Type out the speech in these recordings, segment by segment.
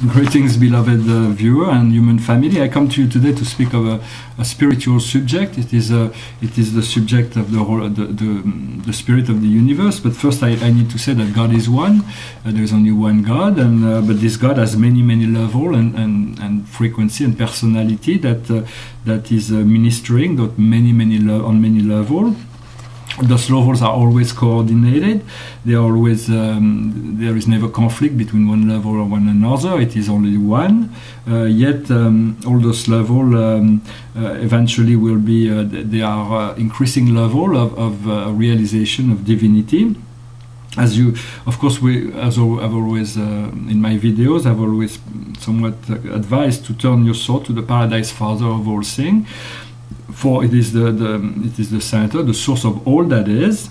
Greetings, beloved viewer and human family. I come to you today to speak of a spiritual subject. It is the subject of the spirit of the universe. But first, I need to say that God is one. There is only one God, and but this God has many levels and frequency and personality that is ministering on many levels. Those levels are always coordinated. They are always there is never conflict between one level or one another. It is only one. Yet all those levels eventually will be they are increasing level of realization of divinity. As you, of course, as I've always in my videos, I've always somewhat advised to turn your soul to the Paradise Father of all things. For it is the center, the source of all that is,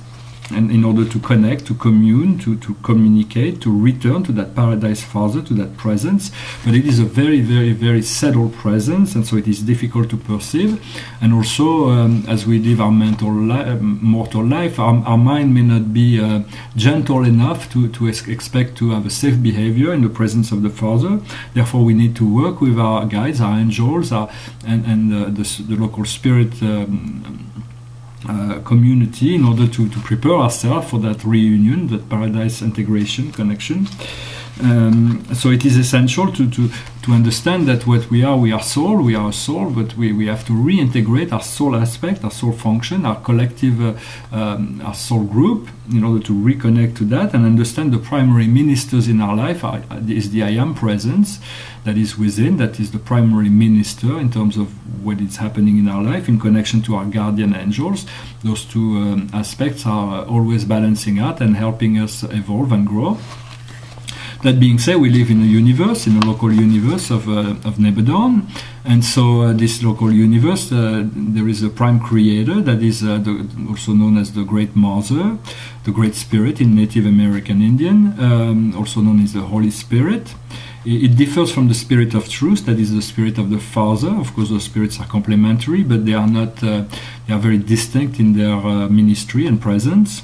and in order to connect, to commune, to communicate, to return to that Paradise Father, to that presence. But it is a very settled presence, and so it is difficult to perceive. And also, as we live our mortal life, our mind may not be gentle enough to expect to have a safe behavior in the presence of the Father. Therefore, we need to work with our guides, our angels, and the local spirit community in order to prepare ourselves for that reunion, that paradise integration, connection. So it is essential to understand that what we are soul, we are a soul, but we have to reintegrate our soul aspect, our soul function, our collective, our soul group, in order to reconnect to that and understand the primary ministers in our life is the I Am presence that is within, that is the primary minister in terms of what is happening in our life in connection to our guardian angels. Those two aspects are always balancing out and helping us evolve and grow. That being said, we live in a universe, in a local universe of Nebadon, and so this local universe, there is a prime creator that is also known as the Great Mother, the Great Spirit in Native American Indian, also known as the Holy Spirit. It differs from the Spirit of Truth, that is the Spirit of the Father. Of course, those spirits are complementary, but they are not. They are very distinct in their ministry and presence.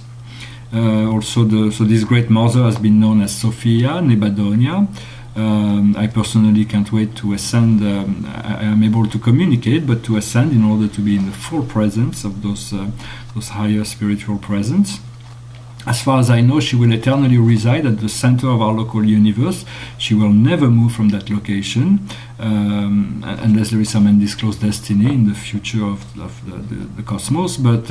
So this Great Mother has been known as Sophia Nebadonia. I personally can't wait to ascend. I am able to communicate, but to ascend in order to be in the full presence of those higher spiritual presence. As far as I know, she will eternally reside at the center of our local universe. She will never move from that location unless there is some undisclosed destiny in the future of the cosmos. But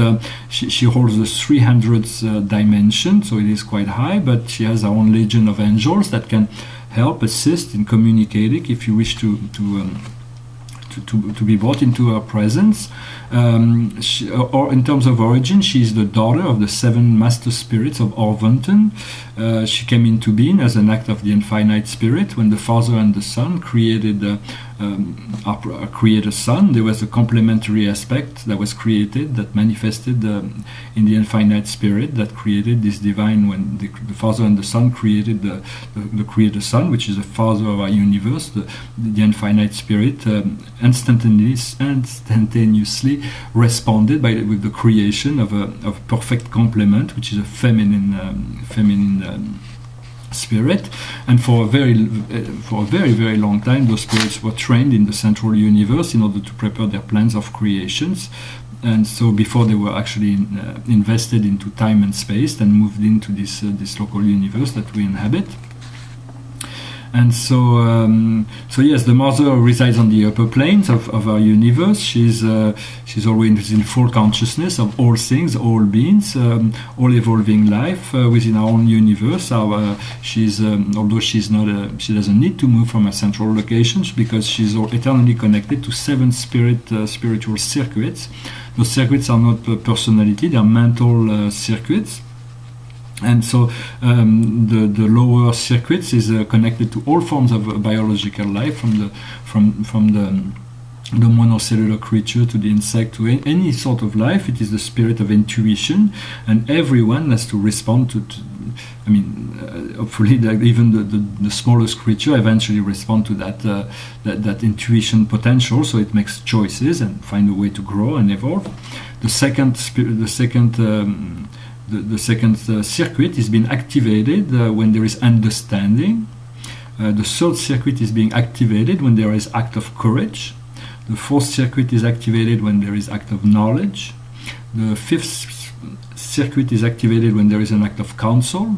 she holds the 300th dimension, so it is quite high, but she has her own legion of angels that can help, assist in communicating if you wish to be brought into her presence. Or in terms of origin, she is the daughter of the 7 master spirits of Orvonton. She came into being as an act of the infinite spirit when the Father and the Son created our Creator Son. There was a complementary aspect that was created, that manifested in the infinite spirit, that created this divine, when the Father and the Son created the Creator Son, which is the Father of our universe. The infinite spirit instantaneously responded with the creation of a perfect complement, which is a feminine spirit. And for a very long time, those spirits were trained in the central universe in order to prepare their plans of creations. And so before they were actually invested into time and space and moved into this local universe that we inhabit. And so yes, the Mother resides on the upper planes of our universe. She's always in full consciousness of all things, all beings, all evolving life within our own universe. Although she doesn't need to move from her central locations because she's eternally connected to 7 spiritual circuits. Those circuits are not personality; they are mental circuits. And so the lower circuits is connected to all forms of biological life, from the monocellular creature to the insect, to any sort of life. It is the spirit of intuition, and everyone has to respond to I mean, hopefully even the smallest creature eventually respond to that intuition potential, so it makes choices and find a way to grow and evolve. The second circuit is being activated when there is understanding. The third circuit is being activated when there is act of courage. The fourth circuit is activated when there is act of knowledge. The fifth circuit is activated when there is an act of counsel.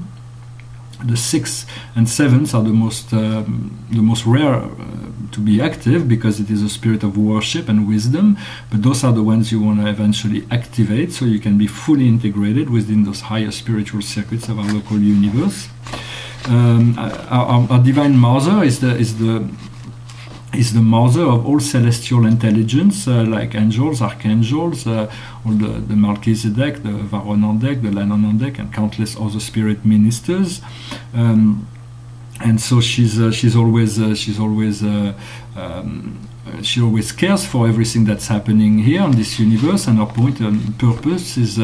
The sixth and seventh are the most rare to be active, because it is a spirit of worship and wisdom, but those are the ones you want to eventually activate so you can be fully integrated within those higher spiritual circuits of our local universe. Our Divine Mother is the mother of all celestial intelligence, like angels, archangels, all the Melchizedek, the Varonandek, the Lanonandek, and countless other spirit ministers. And so she always cares for everything that's happening here in this universe, and her point and purpose is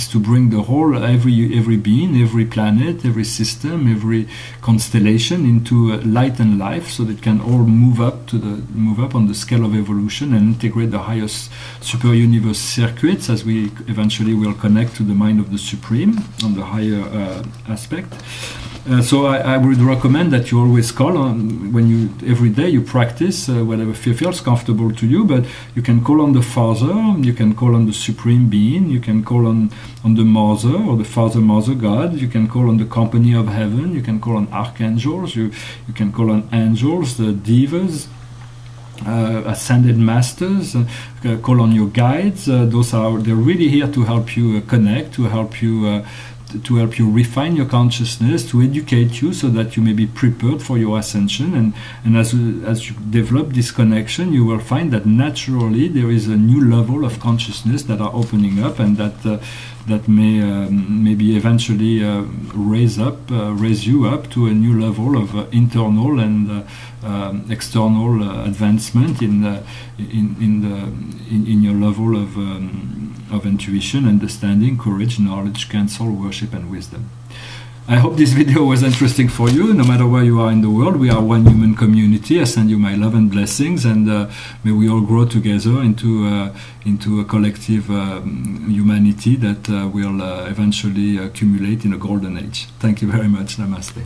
to bring the whole, every being, every planet, every system, every constellation into light and life, so that it can all move up on the scale of evolution and integrate the highest super universe circuits, as we eventually will connect to the mind of the Supreme on the higher aspect. So I would recommend that you always call on, every day you practice whatever feels comfortable to you, but you can call on the Father, you can call on the Supreme Being, you can call on the Mother or the Father, Mother, God, you can call on the company of heaven, you can call on archangels, you can call on angels, the divas, ascended masters, call on your guides. They're really here to help you connect, to help you refine your consciousness, to educate you so that you may be prepared for your ascension. And as you develop this connection, you will find that naturally there is a new level of consciousness that are opening up, and that may maybe eventually raise you up to a new level of internal and external advancement in your level of intuition, understanding, courage, knowledge, counsel, worship, and wisdom. I hope this video was interesting for you. No matter where you are in the world, we are one human community. I send you my love and blessings, and may we all grow together into a collective humanity that will eventually accumulate in a golden age. Thank you very much. Namaste.